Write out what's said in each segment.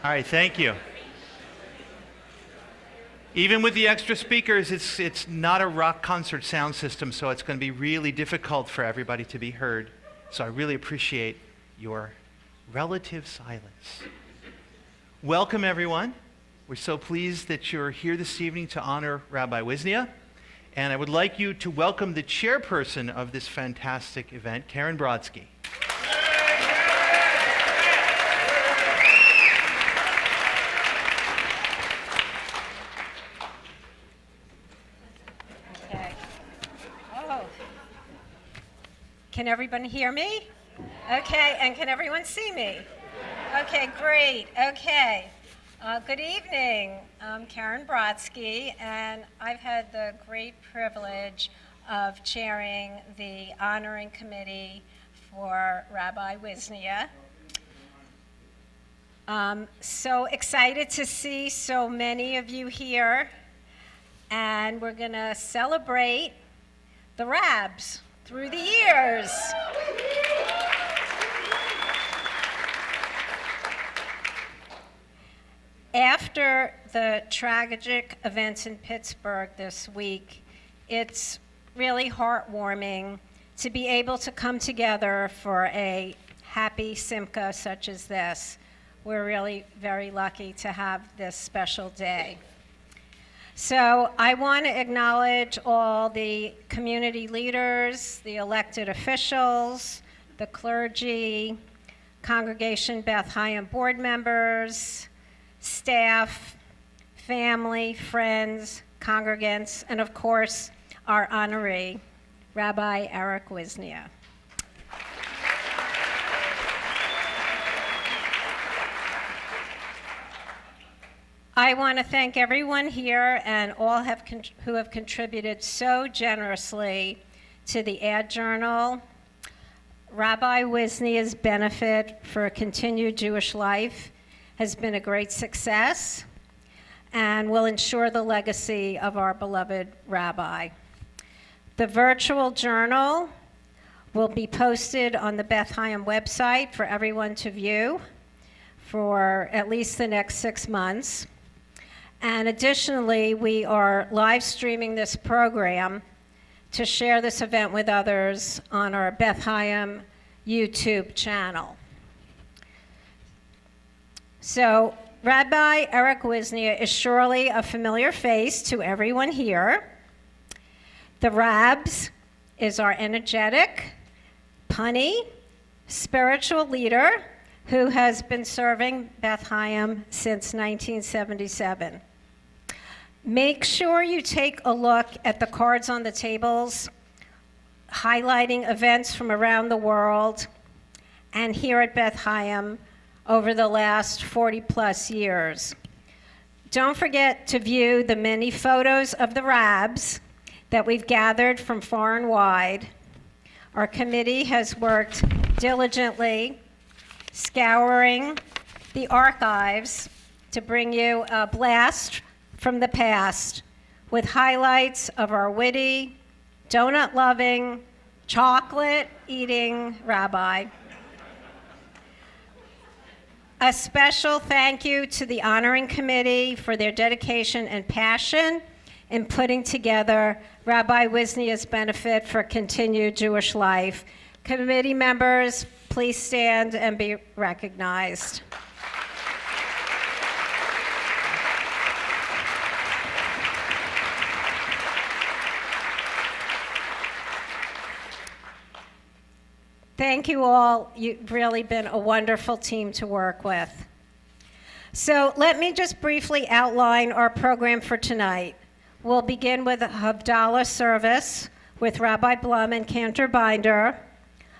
All right, thank you. Even with the extra speakers, it's not a rock concert sound system, so it's going to be really difficult for everybody to be heard. So I really appreciate your relative silence. Welcome, everyone. We're so pleased that you're here this evening to honor Rabbi Wisnia. And I would like you to welcome the chairperson of this fantastic event, Karen Brodsky. Can everyone hear me? Okay, and can everyone see me? Okay, great. Okay. Good evening. I'm Karen Brodsky, and I've had the great privilege of chairing the honoring committee for Rabbi Wisnia. So excited to see so many of you here, and we're going to celebrate the Rabs through the years. After the tragic events in Pittsburgh this week, it's really heartwarming to be able to come together for a happy Simcha such as this. We're really very lucky to have this special day. So I want to acknowledge all the community leaders, the elected officials, the clergy, Congregation Beth Chaim board members, staff, family, friends, congregants, and of course, our honoree, Rabbi Eric Wisnia. I want to thank everyone here and all who have contributed so generously to the Ad Journal. Rabbi Wisnia's benefit for a continued Jewish life has been a great success and will ensure the legacy of our beloved rabbi. The virtual journal will be posted on the Beth Chaim website for everyone to view for at least the next 6 months. And additionally, we are live streaming this program to share this event with others on our Beth Chaim YouTube channel. So Rabbi Eric Wisnia is surely a familiar face to everyone here. The Rabs is our energetic, punny, spiritual leader who has been serving Beth Chaim since 1977. Make sure you take a look at the cards on the tables highlighting events from around the world and here at Beth Chaim over the last 40 plus years. Don't forget to view the many photos of the Rabs that we've gathered from far and wide. Our committee has worked diligently scouring the archives to bring you a blast from the past with highlights of our witty, donut-loving, chocolate-eating rabbi. A special thank you to the honoring committee for their dedication and passion in putting together Rabbi Wisnia's benefit for continued Jewish life. Committee members, please stand and be recognized. Thank you all. You've really been a wonderful team to work with. So let me just briefly outline our program for tonight. We'll begin with a Havdalah service with Rabbi Blum and Cantor Binder,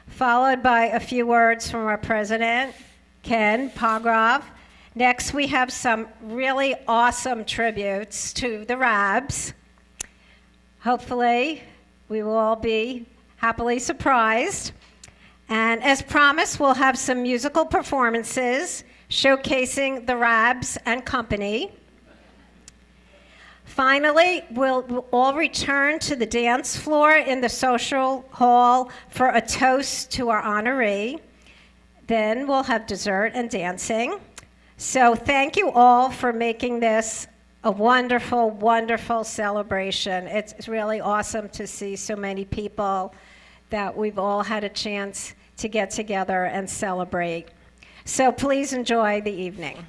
followed by a few words from our president, Ken Pogrov. Next, we have some really awesome tributes to the Rabs. Hopefully, we will all be happily surprised. And as promised, we'll have some musical performances showcasing the Rabs and company. Finally, we'll all return to the dance floor in the social hall for a toast to our honoree. Then we'll have dessert and dancing. So thank you all for making this a wonderful, wonderful celebration. It's really awesome to see so many people that we've all had a chance to get together and celebrate. So please enjoy the evening.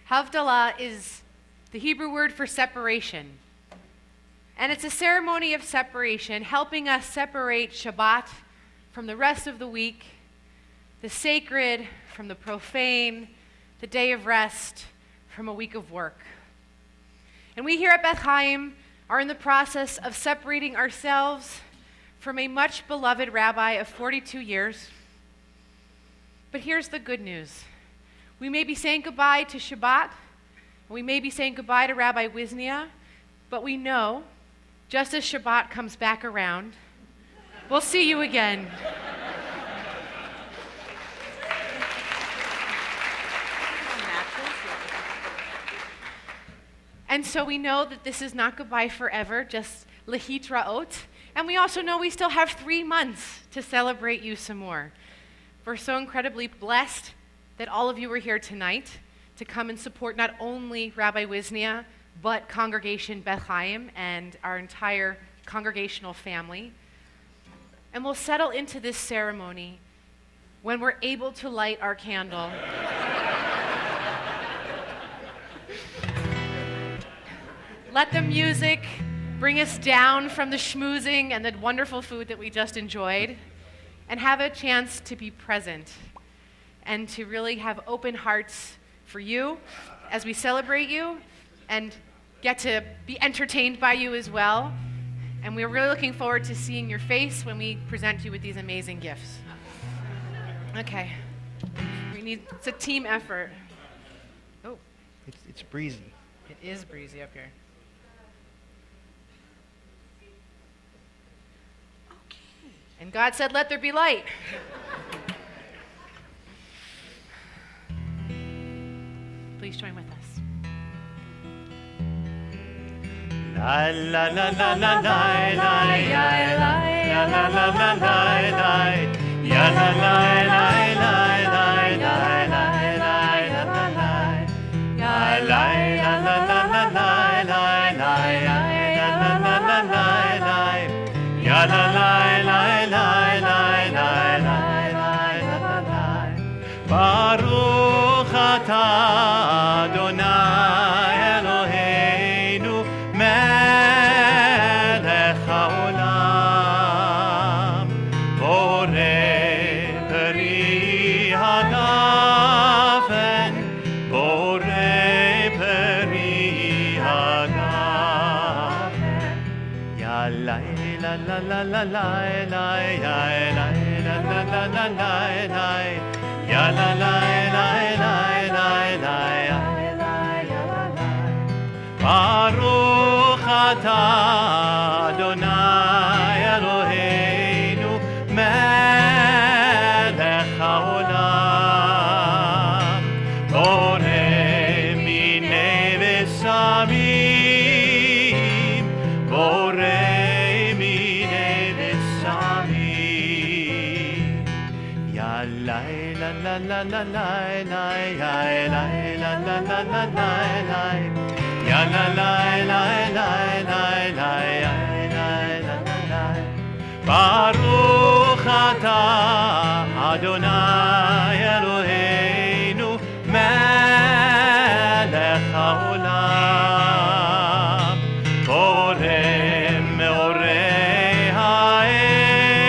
Havdalah is the Hebrew word for separation. And it's a ceremony of separation, helping us separate Shabbat from the rest of the week, the sacred from the profane, the day of rest from a week of work. And we here at Beth Chaim are in the process of separating ourselves from a much beloved rabbi of 42 years. But here's the good news. We may be saying goodbye to Shabbat, we may be saying goodbye to Rabbi Wisnia, but we know, just as Shabbat comes back around, we'll see you again. And so we know that this is not goodbye forever, just lehitraot. And we also know we still have 3 months to celebrate you some more. We're so incredibly blessed that all of you are here tonight to come and support not only Rabbi Wisnia, but Congregation Beth Chaim and our entire congregational family. And we'll settle into this ceremony when we're able to light our candle. Let the music bring us down from the schmoozing and the wonderful food that we just enjoyed, and have a chance to be present and to really have open hearts for you as we celebrate you and get to be entertained by you as well. And we're really looking forward to seeing your face when we present you with these amazing gifts. Okay. It's a team effort. Oh. It's breezy. It is breezy up here. Okay. And God said, let there be light. Please join with us. La la la la la la la la la la la la la ya la la la la la la la la la la ya la la la la la la la la ya la la la la la ya la la la la la la la Baruch atah Adonai Eloheinu melech haolam borei peri hagafen borei peri hagafen ya la la la la la la ya la la la la la la ya la la la la la Baruch atah Adonai Eloheinu melech haolam borei minei v'samim borei minei v'samim ya la la la la la la ya la la la la la la ya la la la la la la ya la la la la Baruch atah Adonai Eloheinu melech haolam borei meorei ha'esh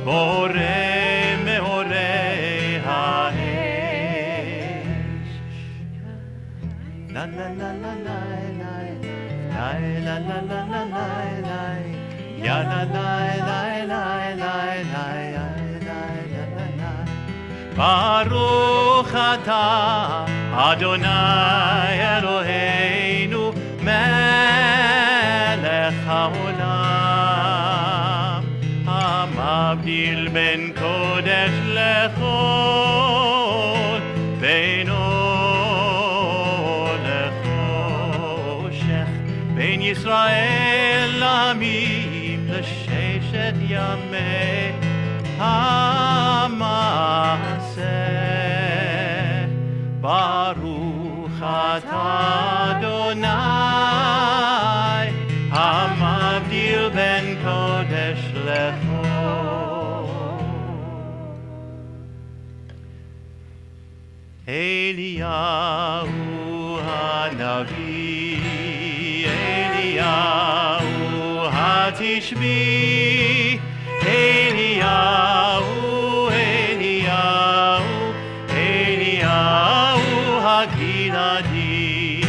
borei meorei ha'esh la la la la la la la la la la la la ya la la la la la la ya la la la la Baruch atah Adonai Eloheinu melech haolam המבדיל בין קודש לחול, בין אור לחושך, בין ישראל לעמים לששת ימי המעשה. ברוך אתה אדוני, המבדיל בין קודש לחול. אליהו הנביא, אליהו התשבי, אליהו, אליהו, אליהו הגלעדי,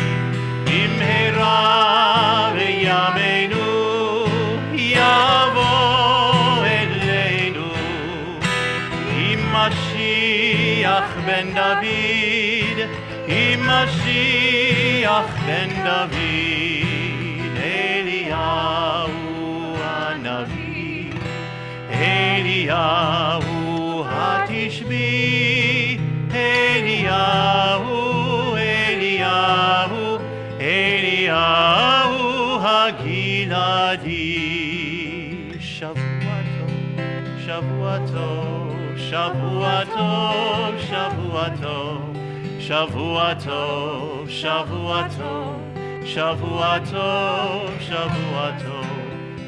במהרה בימינו יבוא אלינו, עם משיח בן דוד, עם משיח בן דוד. אליהו הנביא, אליהו התשבי, אליהו, אליהו, אליהו הגלעדי. שבוע טוב, שבוע טוב, שבוע טוב, שבוע טוב, שבוע טוב, שבוע טוב, שבוע טוב, שבוע טוב.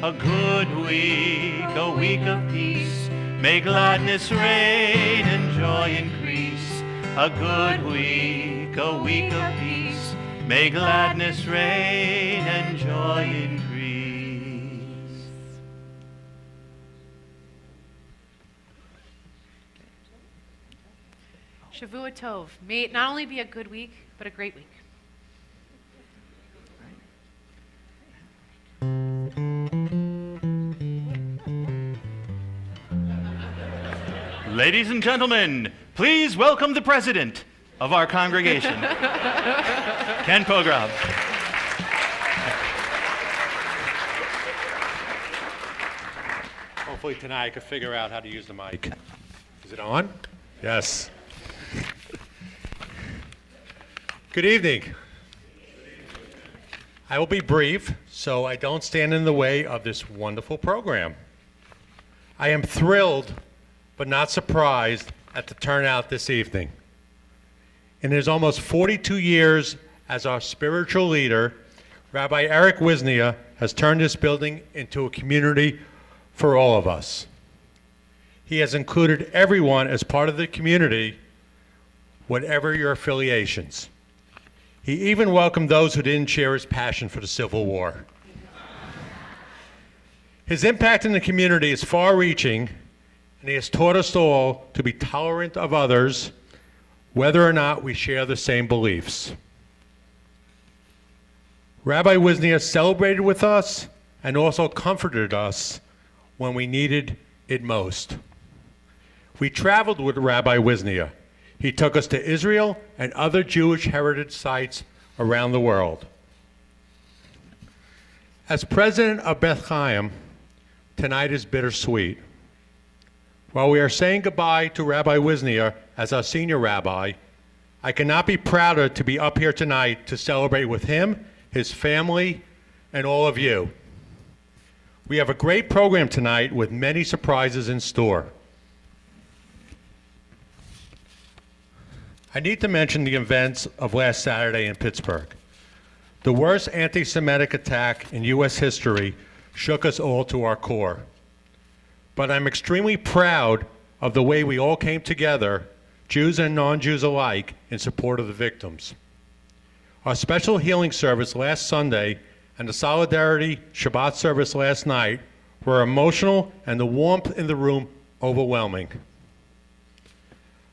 A good week, a week of peace. May gladness reign and joy increase. A good week, a week of peace. May gladness reign and joy increase. Shavua Tov. May it not only be a good week, but a great week. Ladies and gentlemen, please welcome the president of our congregation, Ken Pograb. Hopefully tonight I can figure out how to use the mic. Is it on? Yes. Good evening. I will be brief so I don't stand in the way of this wonderful program. I am thrilled but not surprised at the turnout this evening. In his almost 42 years as our spiritual leader, Rabbi Eric Wisnia has turned this building into a community for all of us. He has included everyone as part of the community, whatever your affiliations. He even welcomed those who didn't share his passion for the Civil War. His impact in the community is far-reaching, and he has taught us all to be tolerant of others, whether or not we share the same beliefs. Rabbi Wisnia celebrated with us and also comforted us when we needed it most. We traveled with Rabbi Wisnia. He took us to Israel and other Jewish heritage sites around the world. As president of Beth Chaim, tonight is bittersweet. While we are saying goodbye to Rabbi Wisnia as our senior rabbi, I cannot be prouder to be up here tonight to celebrate with him, his family, and all of you. We have a great program tonight with many surprises in store. I need to mention the events of last Saturday in Pittsburgh. The worst anti-Semitic attack in U.S. history shook us all to our core. But I'm extremely proud of the way we all came together, Jews and non-Jews alike, in support of the victims. Our special healing service last Sunday and the Solidarity Shabbat service last night were emotional and the warmth in the room overwhelming.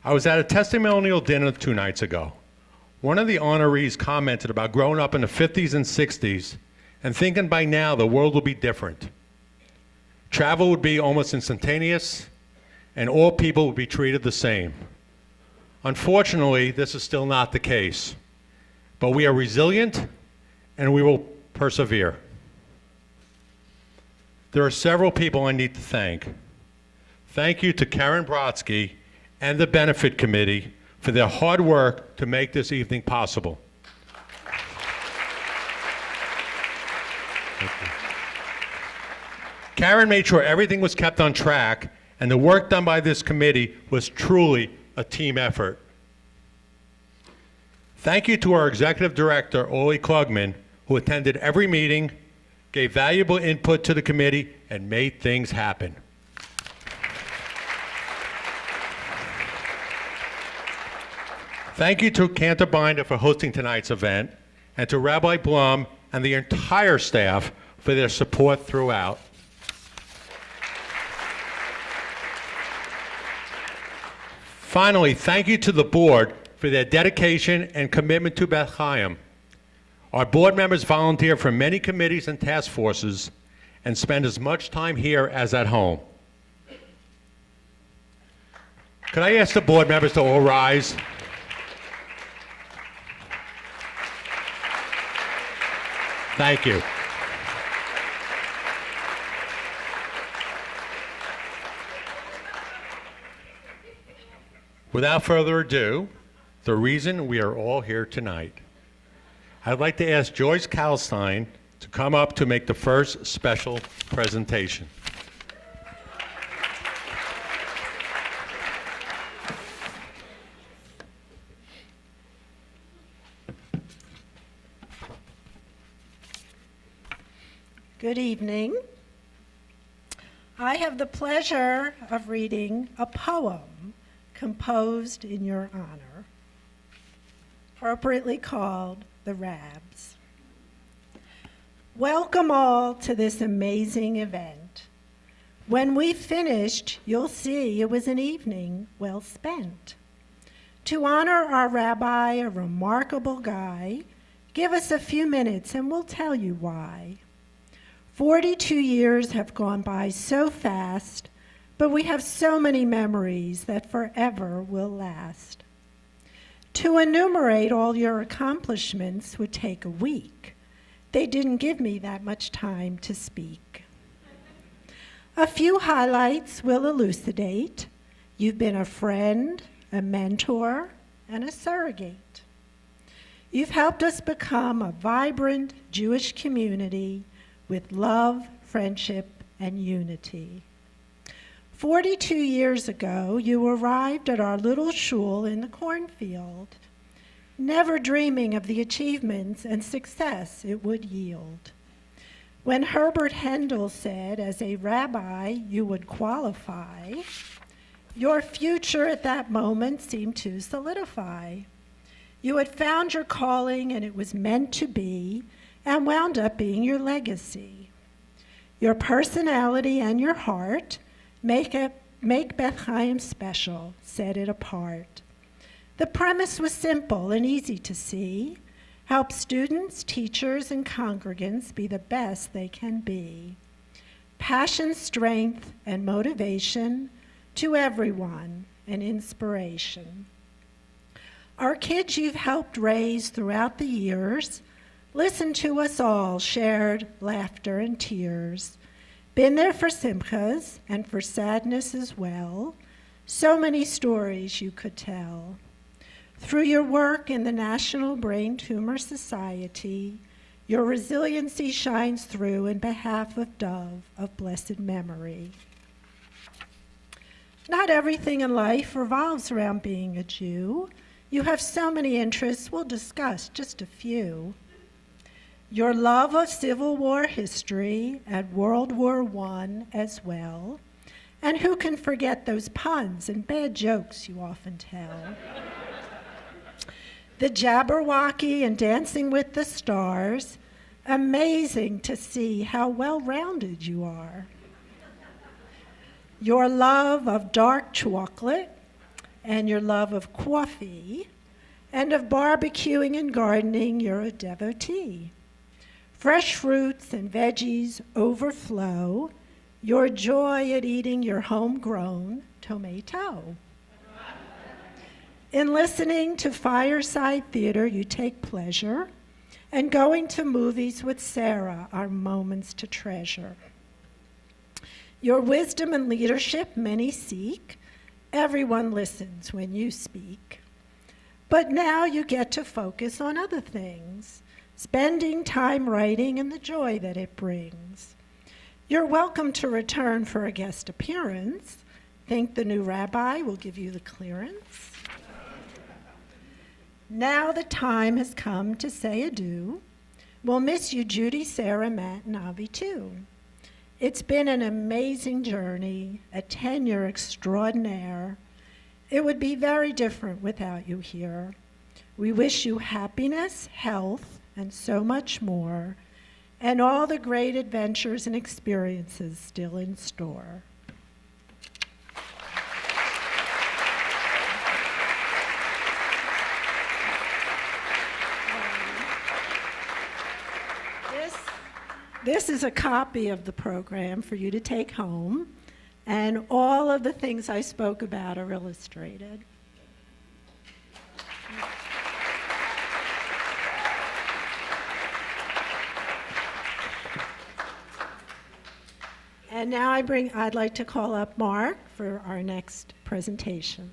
I was at a testimonial dinner 2 nights ago. One of the honorees commented about growing up in the 50s and 60s and thinking by now the world will be different. Travel would be almost instantaneous, and all people would be treated the same. Unfortunately, this is still not the case. But we are resilient, and we will persevere. There are several people I need to thank. Thank you to Karen Brodsky and the Benefit Committee for their hard work to make this evening possible. Thank you. Karen made sure everything was kept on track, and the work done by this committee was truly a team effort. Thank you to our Executive Director, Oli Klugman, who attended every meeting, gave valuable input to the committee, and made things happen. Thank you to Cantor Binder for hosting tonight's event, and to Rabbi Blum and the entire staff for their support throughout. Finally, thank you to the board for their dedication and commitment to Beth Chaim. Our board members volunteer for many committees and task forces and spend as much time here as at home. Could I ask the board members to all rise? Thank you. Without further ado, the reason we are all here tonight. I'd like to ask Joyce Kalstein to come up to make the first special presentation. Good evening. I have the pleasure of reading a poem composed in your honor, appropriately called The Rabs. Welcome all to this amazing event. When we finished, you'll see it was an evening well spent. To honor our rabbi, a remarkable guy, give us a few minutes and we'll tell you why. 42 years have gone by so fast, but we have so many memories that forever will last. To enumerate all your accomplishments would take a week. They didn't give me that much time to speak. A few highlights will elucidate. You've been a friend, a mentor, and a surrogate. You've helped us become a vibrant Jewish community with love, friendship, and unity. 42 years ago, you arrived at our little shul in the cornfield, never dreaming of the achievements and success it would yield. When Herbert Handel said, as a rabbi, you would qualify, your future at that moment seemed to solidify. You had found your calling and it was meant to be, and wound up being your legacy. Your personality and your heart make Beth Chaim special, set it apart. The premise was simple and easy to see. Help students, teachers, and congregants be the best they can be. Passion, strength, and motivation to everyone, an inspiration. Our kids you've helped raise throughout the years, listen to us all, shared laughter and tears. Been there for simchas and for sadness as well. So many stories you could tell. Through your work in the National Brain Tumor Society, your resiliency shines through in behalf of Dove of blessed memory. Not everything in life revolves around being a Jew. You have so many interests, we'll discuss just a few. Your love of Civil War history and World War I as well. And who can forget those puns and bad jokes you often tell? The Jabberwocky and Dancing with the Stars, amazing to see how well-rounded you are. Your love of dark chocolate and your love of coffee and of barbecuing and gardening, you're a devotee. Fresh fruits and veggies overflow, your joy at eating your homegrown tomato. In listening to fireside theater, you take pleasure, and going to movies with Sarah are moments to treasure. Your wisdom and leadership many seek. Everyone listens when you speak. But now you get to focus on other things, spending time writing and the joy that it brings. You're welcome to return for a guest appearance. Think the new rabbi will give you the clearance. Now the time has come to say adieu. We'll miss you, Judy, Sarah, Matt, and Avi, too. It's been an amazing journey, a tenure extraordinaire. It would be very different without you here. We wish you happiness, health, and so much more, and all the great adventures and experiences still in store. This is a copy of the program for you to take home, and all of the things I spoke about are illustrated. And now I'd like to call up Mark for our next presentation.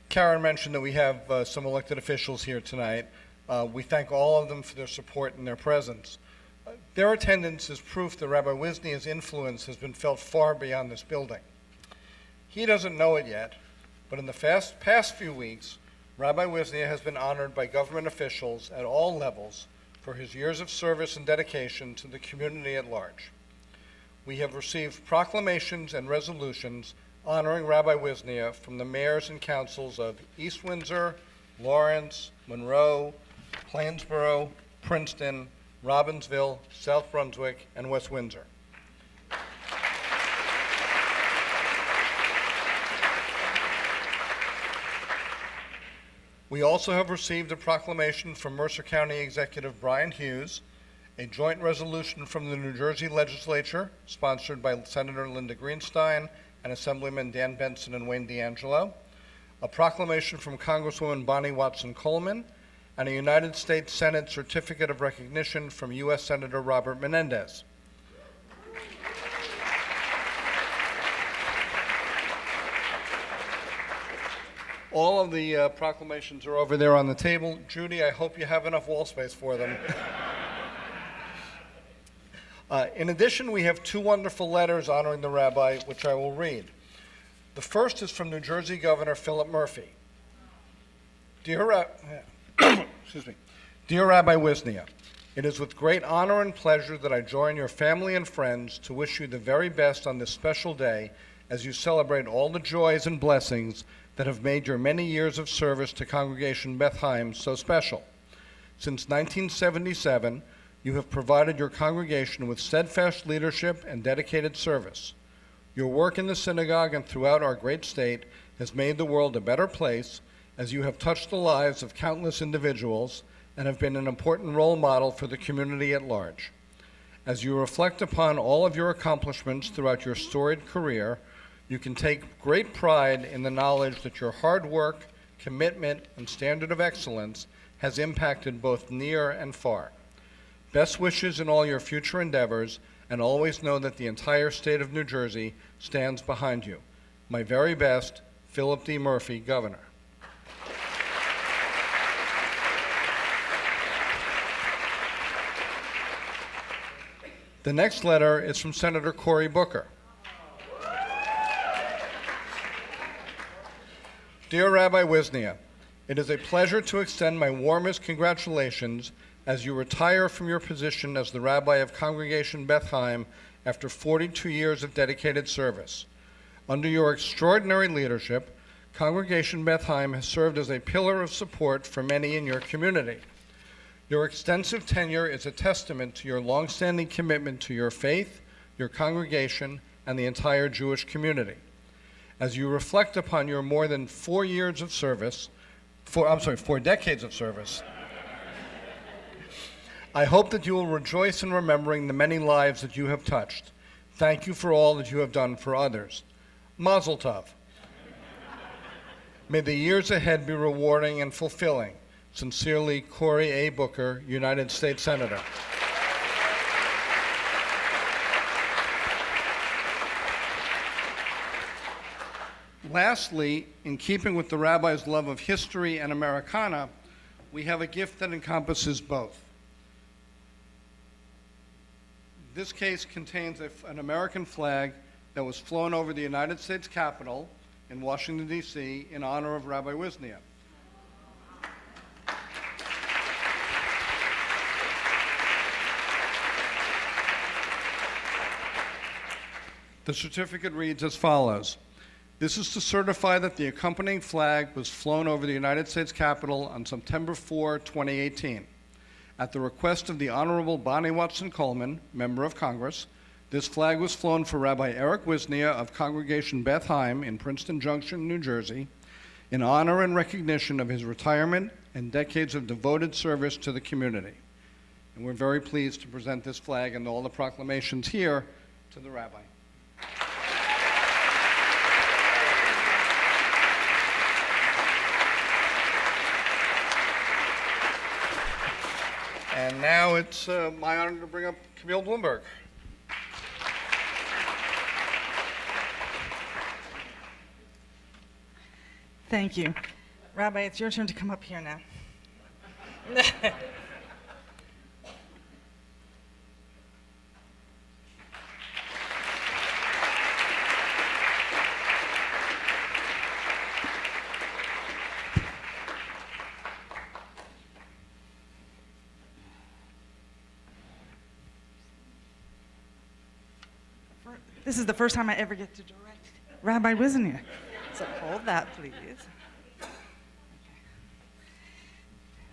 Karen mentioned that we have some elected officials here tonight. We thank all of them for their support and their presence. Their attendance is proof that Rabbi Wisnia's influence has been felt far beyond this building. He doesn't know it yet, but in the past few weeks, Rabbi Wisnia has been honored by government officials at all levels for his years of service and dedication to the community at large. We have received proclamations and resolutions honoring Rabbi Wisnia from the mayors and councils of East Windsor, Lawrence, Monroe, Plainsboro, Princeton, Robbinsville, South Brunswick, and West Windsor. We also have received a proclamation from Mercer County Executive Brian Hughes, a joint resolution from the New Jersey Legislature, sponsored by Senator Linda Greenstein and Assemblyman Dan Benson and Wayne D'Angelo, a proclamation from Congresswoman Bonnie Watson Coleman, and a United States Senate Certificate of Recognition from U.S. Senator Robert Menendez. All of the proclamations are over there on the table. Judy, I hope you have enough wall space for them. In addition, we have two wonderful letters honoring the rabbi, which I will read. The first is from New Jersey Governor Philip Murphy. Dear Rabbi Wisnia, it is with great honor and pleasure that I join your family and friends to wish you the very best on this special day as you celebrate all the joys and blessings that have made your many years of service to Congregation Beth Chaim so special. Since 1977, you have provided your congregation with steadfast leadership and dedicated service. Your work in the synagogue and throughout our great state has made the world a better place, as you have touched the lives of countless individuals and have been an important role model for the community at large. As you reflect upon all of your accomplishments throughout your storied career, you can take great pride in the knowledge that your hard work, commitment, and standard of excellence has impacted both near and far. Best wishes in all your future endeavors, and always know that the entire state of New Jersey stands behind you. My very best, Philip D. Murphy, Governor. The next letter is from Senator Cory Booker. Dear Rabbi Wisnia, it is a pleasure to extend my warmest congratulations as you retire from your position as the rabbi of Congregation Beth Chaim after 42 years of dedicated service. Under your extraordinary leadership, Congregation Beth Chaim has served as a pillar of support for many in your community. Your extensive tenure is a testament to your longstanding commitment to your faith, your congregation, and the entire Jewish community. As you reflect upon your more than 4 decades of service, I hope that you will rejoice in remembering the many lives that you have touched. Thank you for all that you have done for others. Mazel tov. May the years ahead be rewarding and fulfilling. Sincerely, Cory A. Booker, United States Senator. Lastly, in keeping with the rabbi's love of history and Americana, we have a gift that encompasses both. This case contains an American flag that was flown over the United States Capitol in Washington, D.C. in honor of Rabbi Wisnia. The certificate reads as follows. This is to certify that the accompanying flag was flown over the United States Capitol on September 4, 2018. At the request of the Honorable Bonnie Watson Coleman, Member of Congress, this flag was flown for Rabbi Eric Wisnia of Congregation Beth Chaim in Princeton Junction, New Jersey, in honor and recognition of his retirement and decades of devoted service to the community. And we're very pleased to present this flag and all the proclamations here to the Rabbi. And now it's my honor to bring up Camille Bloomberg. Thank you. Rabbi, it's your turn to come up here now. This is the first time I ever get to direct Rabbi Wisnia. So hold that, please. Okay.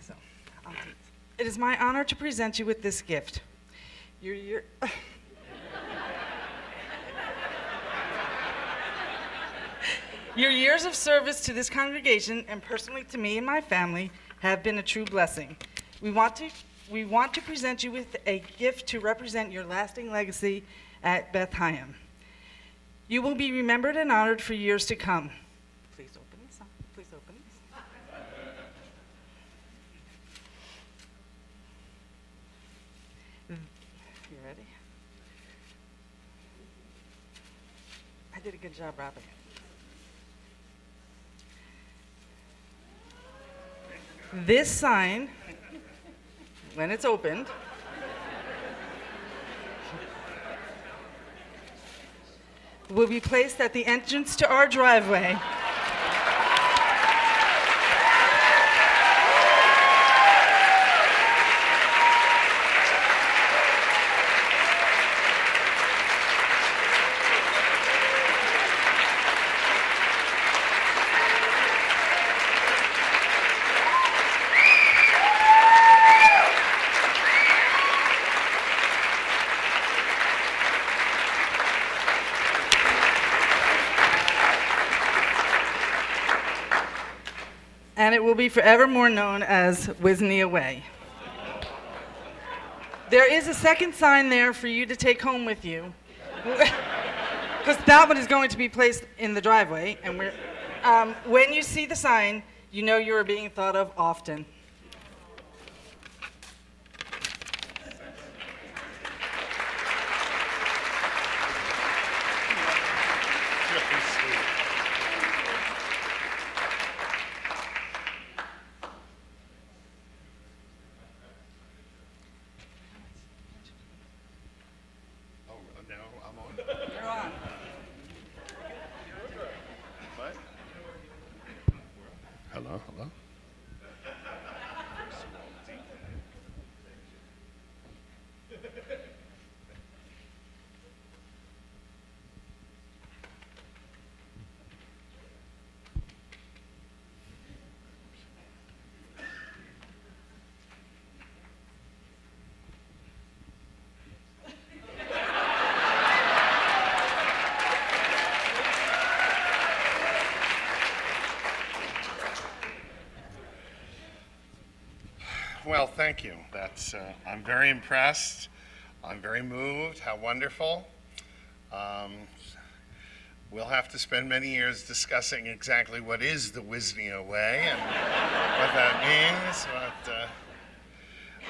So, it is my honor to present you with this gift. Your years of service to this congregation and personally to me and my family have been a true blessing. We want to present you with a gift to represent your lasting legacy at Beth Chaim. You will be remembered and honored for years to come. Please open this up. Please open this. You ready? I did a good job, Rabbi. This sign, when it's opened, will be placed at the entrance to our driveway. And it will be forevermore known as Wisnia Way. There is a second sign there for you to take home with you, because that one is going to be placed in the driveway. And when you see the sign, you know you are being thought of often. You're on. Hello, hello. Well, thank you. I'm very impressed. I'm very moved. How wonderful. we'll have to spend many years discussing exactly what is the Wisnia way and what that means.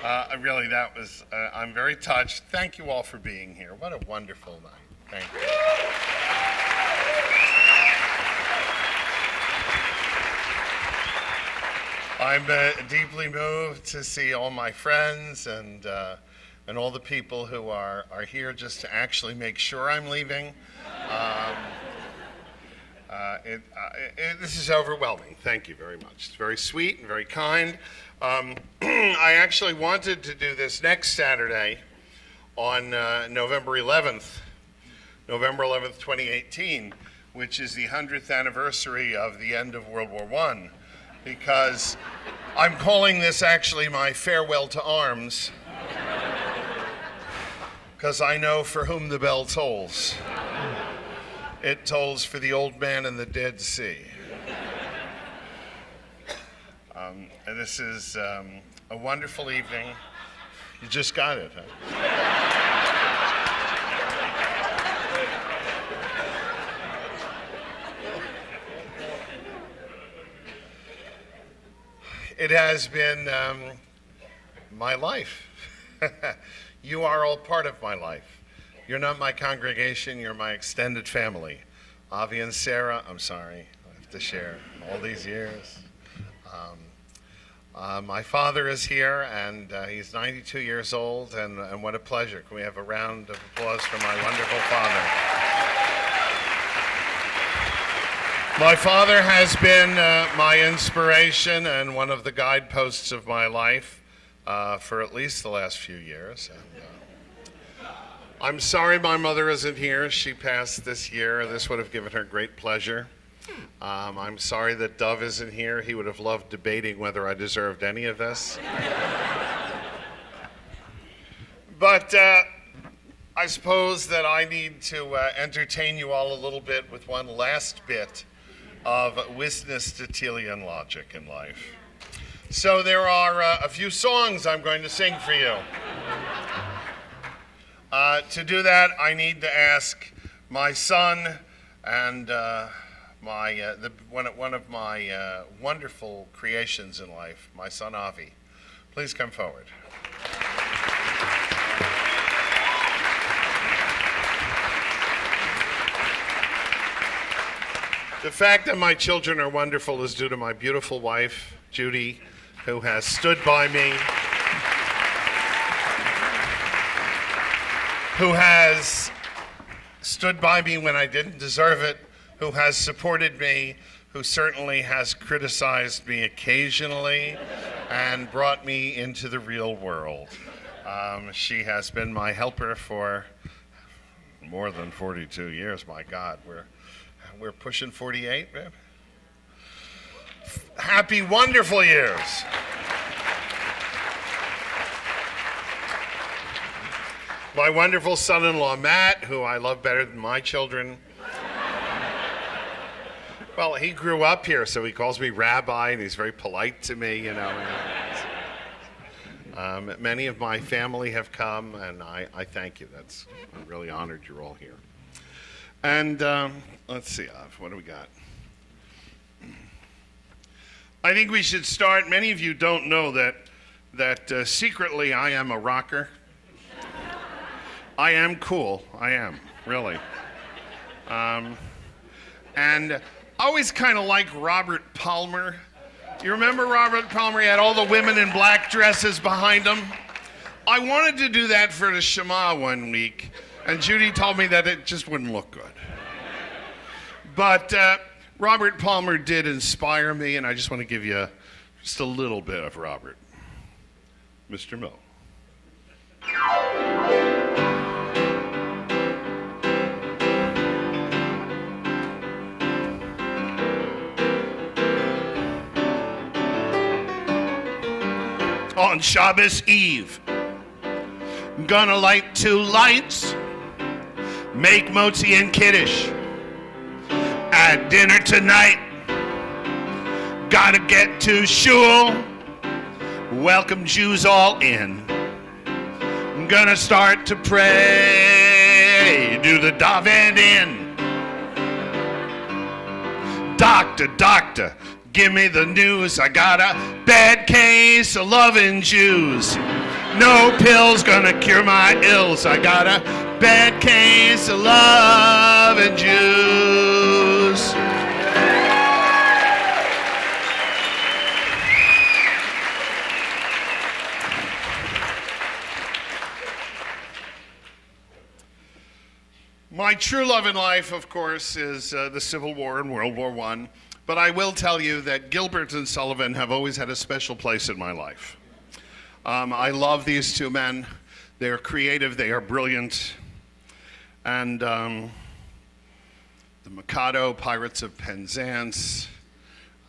But really, that was, I'm very touched. Thank you all for being here. What a wonderful night. Thank you. I'm deeply moved to see all my friends and all the people who are here just to actually make sure I'm leaving. This is overwhelming. Thank you very much. It's very sweet and very kind. I actually wanted to do this next Saturday on November 11th, 2018, which is the 100th anniversary of the end of World War I, because I'm calling this actually my farewell to arms, because I know for whom the bell tolls. It tolls for the old man in the Dead Sea. And this is a wonderful evening. You just got it, huh? It has been my life. You are all part of my life. You're not my congregation, you're my extended family. Avi and Sarah, I'm sorry, I have to share all these years. My father is here, and he's 92 years old, and what a pleasure. Can we have a round of applause for my wonderful father? My father has been my inspiration and one of the guideposts of my life for at least the last few years. And, I'm sorry my mother isn't here. She passed this year. This would have given her great pleasure. I'm sorry that Dove isn't here. He would have loved debating whether I deserved any of this. But I suppose that I need to entertain you all a little bit with one last bit of Wisnia, Statilian logic in life. So there are a few songs I'm going to sing for you. To do that, I need to ask my son and one of my wonderful creations in life, my son Avi. Please come forward. The fact that my children are wonderful is due to my beautiful wife, Judy, who has stood by me, who has stood by me when I didn't deserve it, who has supported me, who certainly has criticized me occasionally and brought me into the real world. She has been my helper for more than 42 years. My God, we're pushing 48, babe. Happy, wonderful years. My wonderful son-in-law, Matt, who I love better than my children. Well, he grew up here, so he calls me Rabbi, and he's very polite to me, you know. Many of my family have come, and I thank you. I'm really honored you're all here. And let's see, what do we got? I think we should start. Many of you don't know that secretly I am a rocker. I am cool. I am, really. And I always kind of like Robert Palmer. You remember Robert Palmer? He had all the women in black dresses behind him. I wanted to do that for the Shema one week, and Judy told me that it just wouldn't look good. But Robert Palmer did inspire me, and I just want to give you just a little bit of Robert. Mr. Mill. On Shabbos Eve, gonna light 2 lights, make motzi and kiddush. At dinner tonight, gotta get to shul, welcome Jews all in. I'm gonna start to pray, do the davening. Doctor, give me the news. I got a bad case of loving Jews. No pill's gonna cure my ills. I got a bad case of loving Jews. My true love in life, of course, is the Civil War and World War I. But I will tell you that Gilbert and Sullivan have always had a special place in my life. I love these two men. They're creative, they are brilliant. And the Mikado, Pirates of Penzance,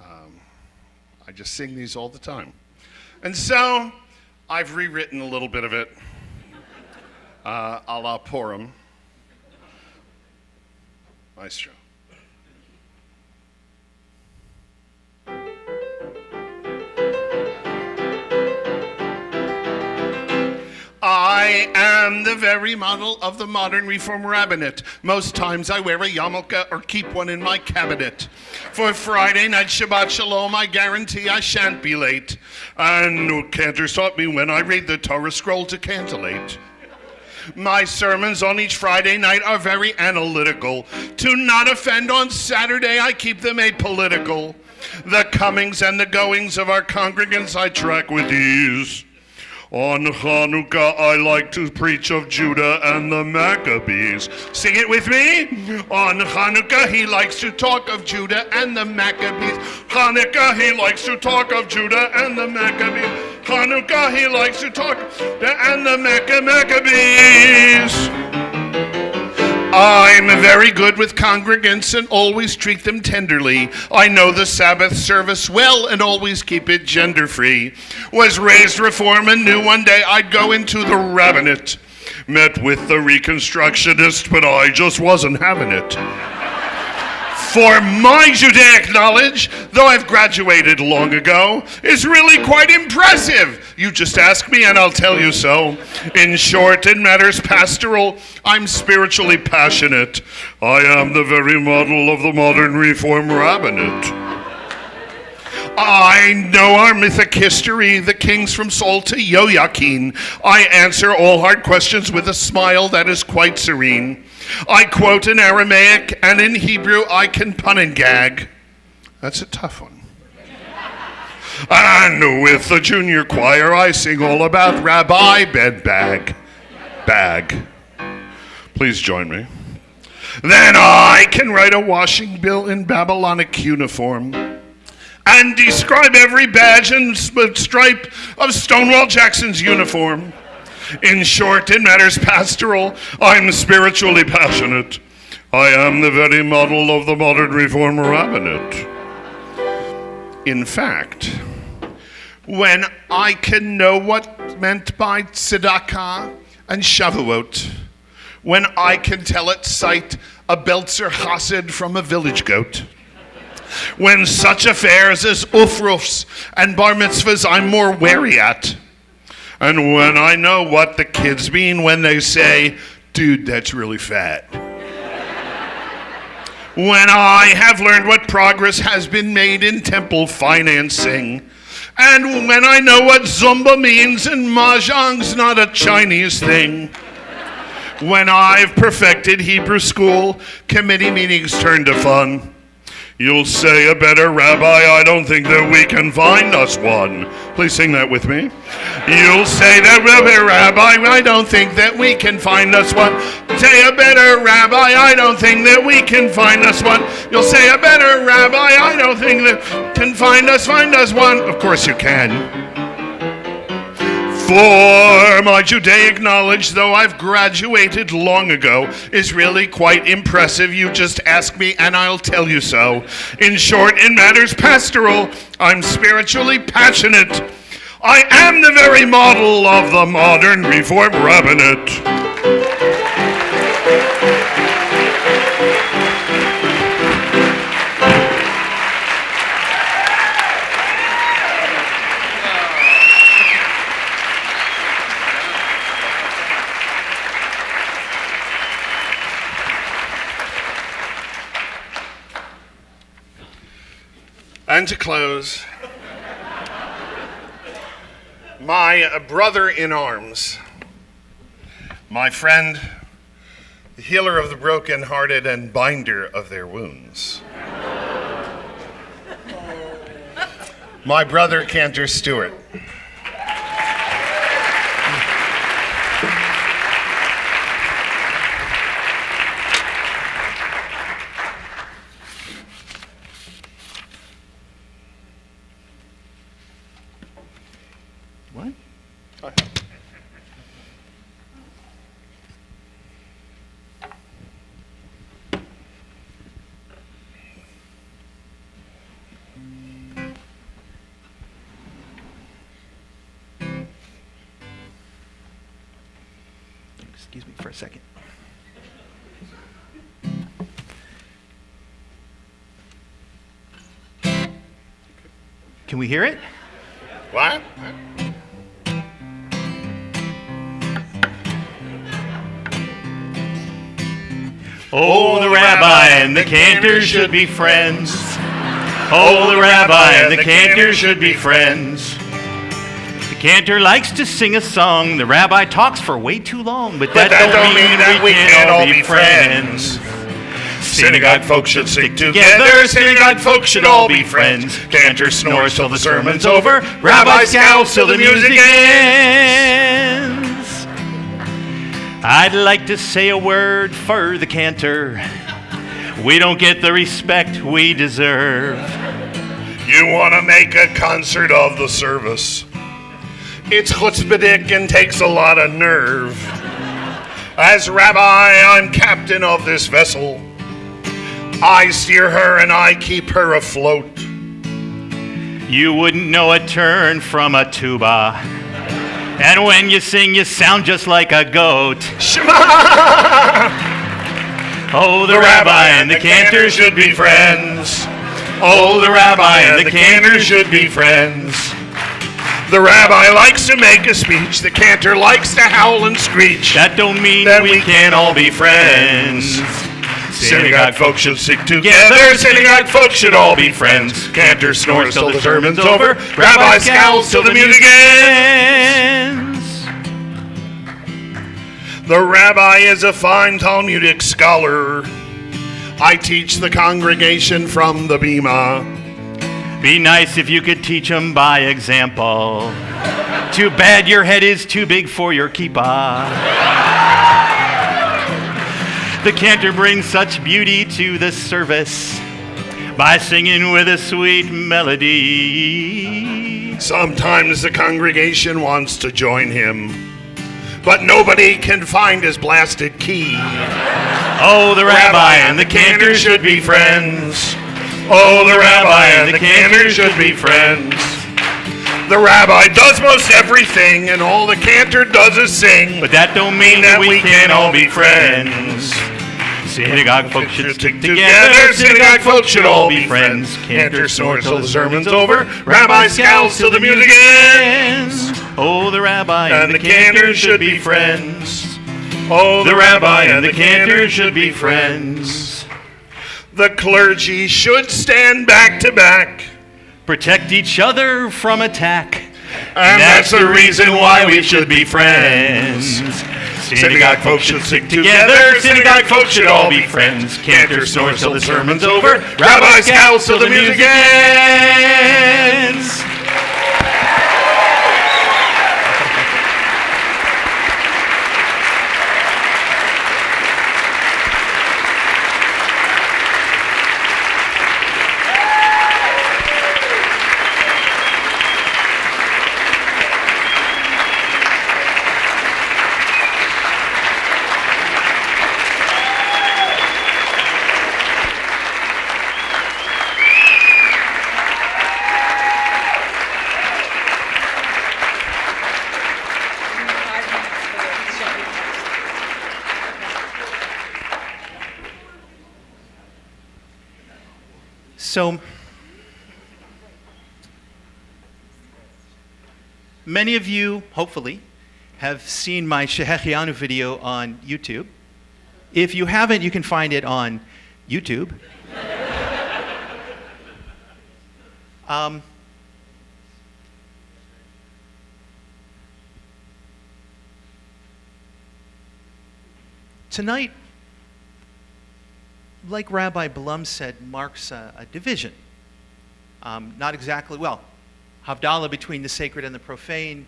I just sing these all the time. And so I've rewritten a little bit of it, a la Purim. Maestro. I am the very model of the modern Reform rabbinate. Most times I wear a yarmulke or keep one in my cabinet. For Friday night Shabbat Shalom, I guarantee I shan't be late. And no cantor stop me when I read the Torah scroll to cantillate. My sermons on each Friday night are very analytical. To not offend on Saturday, I keep them apolitical. The comings and the goings of our congregants I track with ease. On Hanukkah, I like to preach of Judah and the Maccabees. Sing it with me. On Hanukkah, he likes to talk of Judah and the Maccabees. Hanukkah, he likes to talk of Judah and the Maccabees. Hanukkah, he likes to talk and the Maccabees. I'm very good with congregants and always treat them tenderly. I know the Sabbath service well and always keep it gender-free. Was raised Reform and knew one day I'd go into the rabbinate. Met with the Reconstructionist, but I just wasn't having it. For my Judaic knowledge, though I've graduated long ago, is really quite impressive. You just ask me and I'll tell you so. In short, in matters pastoral, I'm spiritually passionate. I am the very model of the modern Reform rabbinate. I know our mythic history, the kings from Saul to Joachim. I answer all hard questions with a smile that is quite serene. I quote in Aramaic, and in Hebrew I can pun and gag. That's a tough one. And with the junior choir I sing all about Rabbi Bed Bag. Please join me. Then I can write a washing bill in Babylonic uniform and describe every badge and stripe of Stonewall Jackson's uniform. In short, in matters pastoral, I'm spiritually passionate. I am the very model of the modern Reform rabbinate. In fact, when I can know what meant by tzedakah and Shavuot, when I can tell at sight a Belzer Chassid from a village goat, when such affairs as ufrufs and bar mitzvahs I'm more wary at, and when I know what the kids mean when they say, dude, that's really fat. When I have learned what progress has been made in temple financing, and when I know what Zumba means and Mahjong's not a Chinese thing, when I've perfected Hebrew school, committee meetings turn to fun, you'll say a better rabbi, I don't think that we can find us one. Please sing that with me. You'll say that better rabbi, I don't think that we can find us one. Say a better rabbi, I don't think that we can find us one. You'll say a better rabbi, I don't think that can find us one. Of course you can. For my Judaic knowledge, though I've graduated long ago, is really quite impressive. You just ask me and I'll tell you so. In short, in matters pastoral, I'm spiritually passionate. I am the very model of the modern Reform rabbinate. to close. My brother in arms, my friend, the healer of the brokenhearted and binder of their wounds. My brother, Cantor Stewart. What? Excuse me for a second. Can we hear it? What? Oh, the rabbi and the cantor should be friends. Oh, the rabbi and the cantor should be friends. The cantor likes to sing a song. The rabbi talks for way too long, but that don't mean that we can't all be friends. Synagogue folks should stick together. Synagogue folks should all be friends. Cantor snores till the sermon's over. Rabbi scowls till the music ends. I'd like to say a word for the cantor. We don't get the respect we deserve. You want to make a concert of the service. It's chutzpahdik and takes a lot of nerve. As rabbi, I'm captain of this vessel. I steer her and I keep her afloat. You wouldn't know a turn from a tuba. And when you sing, you sound just like a goat. Shema! Oh, the rabbi and the cantor should be friends. Oh, the rabbi and the cantor should be friends. The rabbi likes to make a speech. The cantor likes to howl and screech. That don't mean That we can't all be friends. Synagogue folks should stick together. Synagogue folks should all be friends. Cantor snores till the sermon's over. Rabbi scowls till the music ends. The rabbi is a fine Talmudic scholar. I teach the congregation from the bima. Be nice if you could teach them by example. Too bad your head is too big for your kippah. The cantor brings such beauty to the service by singing with a sweet melody. Sometimes the congregation wants to join him, but nobody can find his blasted key. Oh, the rabbi and the cantor should be friends. Oh, the rabbi and the cantor should be friends. The rabbi does most everything, and all the cantor does is sing. But that don't mean that we can't all be friends. Synagogue folks should stick together. Synagogue folks should all be friends. Cantor snores till the sermon's over. Rabbi scowls till the music ends. Oh, the rabbi and the cantor should be friends. Oh, the rabbi and the cantor should be friends. The clergy should stand back to back. Protect each other from attack. And That's the reason why we should be friends. Synagogue folks should stick together. Synagogue folks should all be friends. Cantor snores till the sermon's over. Rabbi scowls till the music ends. So, many of you, hopefully, have seen my Shehechianu video on YouTube. If you haven't, you can find it on YouTube. Um, tonight, like Rabbi Blum said, marks a division. Not exactly, well, Havdalah between the sacred and the profane.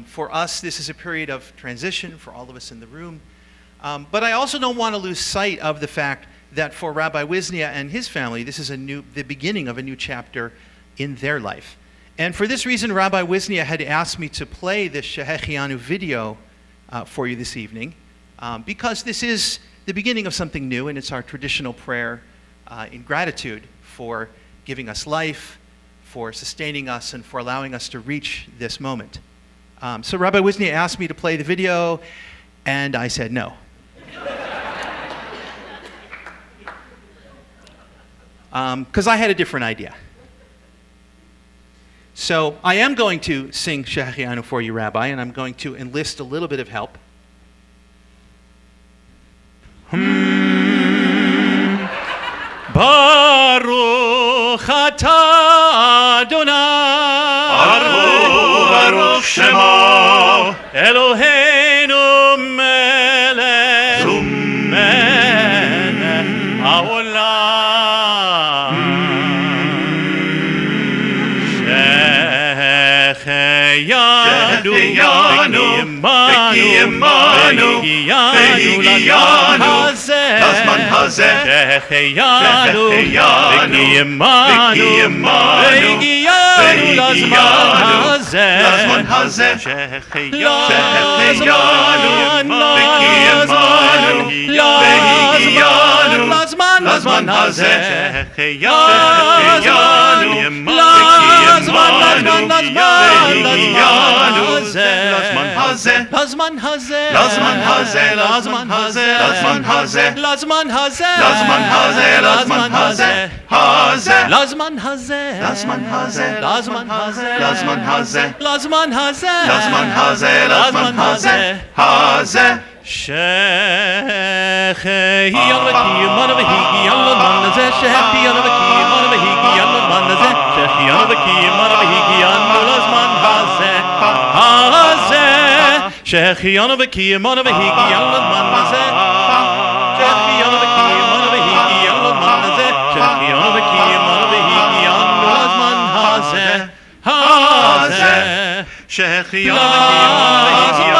For us, this is a period of transition for all of us in the room. But I also don't want to lose sight of the fact that for Rabbi Wisnia and his family, this is the beginning of a new chapter in their life. And for this reason, Rabbi Wisnia had asked me to play this Shehechianu video for you this evening, because this is the beginning of something new, and it's our traditional prayer in gratitude for giving us life, for sustaining us, and for allowing us to reach this moment. So Rabbi Wisnia asked me to play the video, and I said no. Because I had a different idea. So I am going to sing Shehechianu for you, Rabbi, and I'm going to enlist a little bit of help. Baruch atah Adonai, Baruch Shemo, Eloheinu melech haolam, Shehecheyanu v'kiyemanu lazman hazeh, Shehecheyanu v'kiyemanu lazman hazeh, Shehecheyanu lazman hazeh, Lazman hazeh, Lazman hazeh, Lazman hazeh, Lazman hazeh, Lazman hazeh, Lazman hazeh, Lazman hazeh, Lazman hazeh, Lazman hazeh, Lazman hazeh, Lazman hazeh, Lazman hazeh, Lazman hazeh, Lazman hazeh, hazeh. Shehechianu v'kiyemanu v'higiyanu lazman hazeh, Shehechianu v'kiyemanu v'higiyanu lazman hazeh, Shehechianu v'kiyemanu v'higiyanu lazman hazeh, hazeh. Shehechianu v'kiyemanu v'higiyanu lazman hazeh, Shehechianu v'kiyemanu v'higiyanu lazman hazeh, Shehechianu v'kiyemanu v'higiyanu lazman hazeh, hazeh. Shehechianu v'kiyemanu v'higiyanu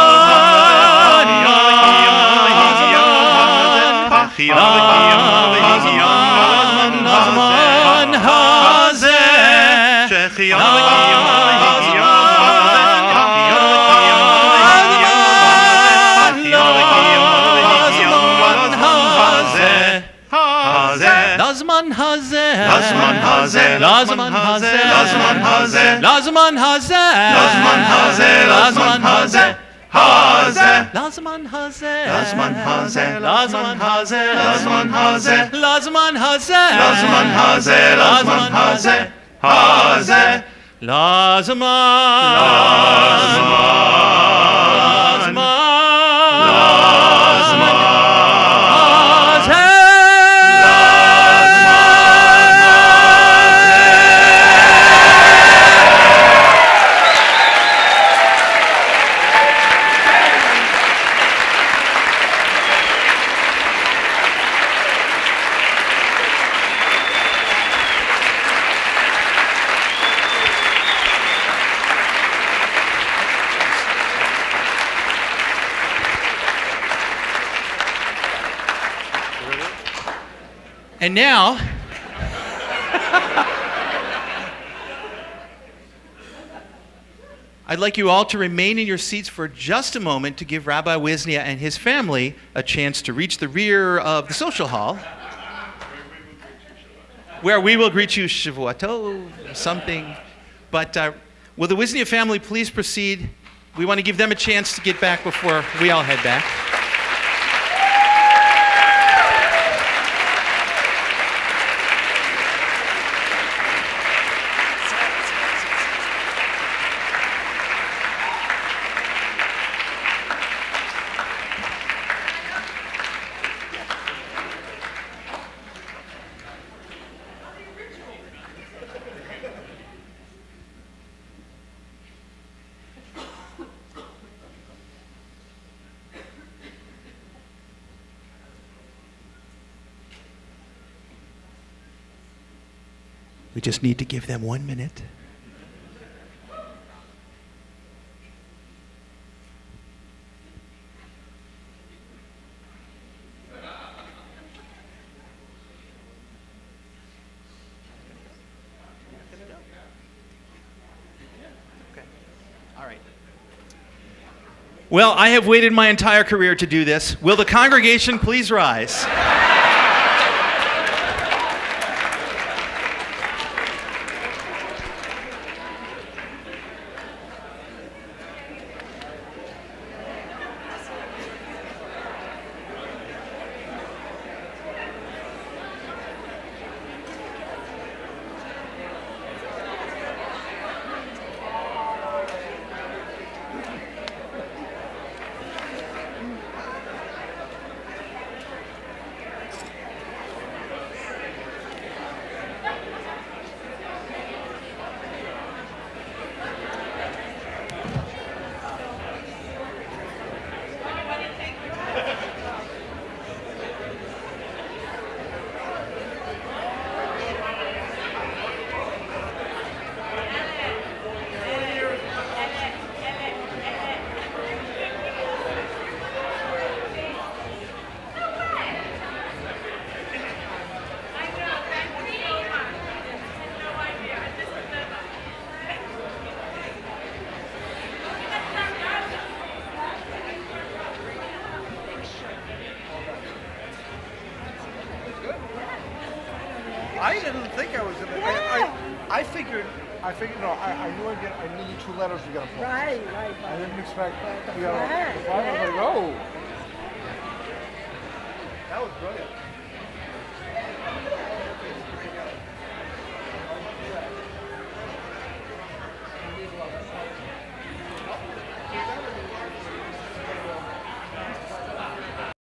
lazman hazeh, Shehechianu Lazman hazeh, Lazman hazeh, Lazman hazeh, Lazman hazeh, Lazman hazeh, Lazman hazeh, Lazman hazeh, hazeh. Lazman hazeh, Lazman hazeh, Lazman hazeh, Lazman hazeh, Lazman hazeh, Lazman hazeh, Lazman hazeh, hazeh. And now, I'd like you all to remain in your seats for just a moment to give Rabbi Wisnia and his family a chance to reach the rear of the social hall, where we will greet you Shavua Tov, or something. But will the Wisnia family please proceed? We want to give them a chance to get back before we all head back. We just need to give them 1 minute. All right. Well, I have waited my entire career to do this. Will the congregation please rise? I didn't think I was gonna. I figured. No. I knew I knew the 2 letters we gotta pull. Right. I didn't expect. The We gotta. flag. I was like, oh. That was brilliant.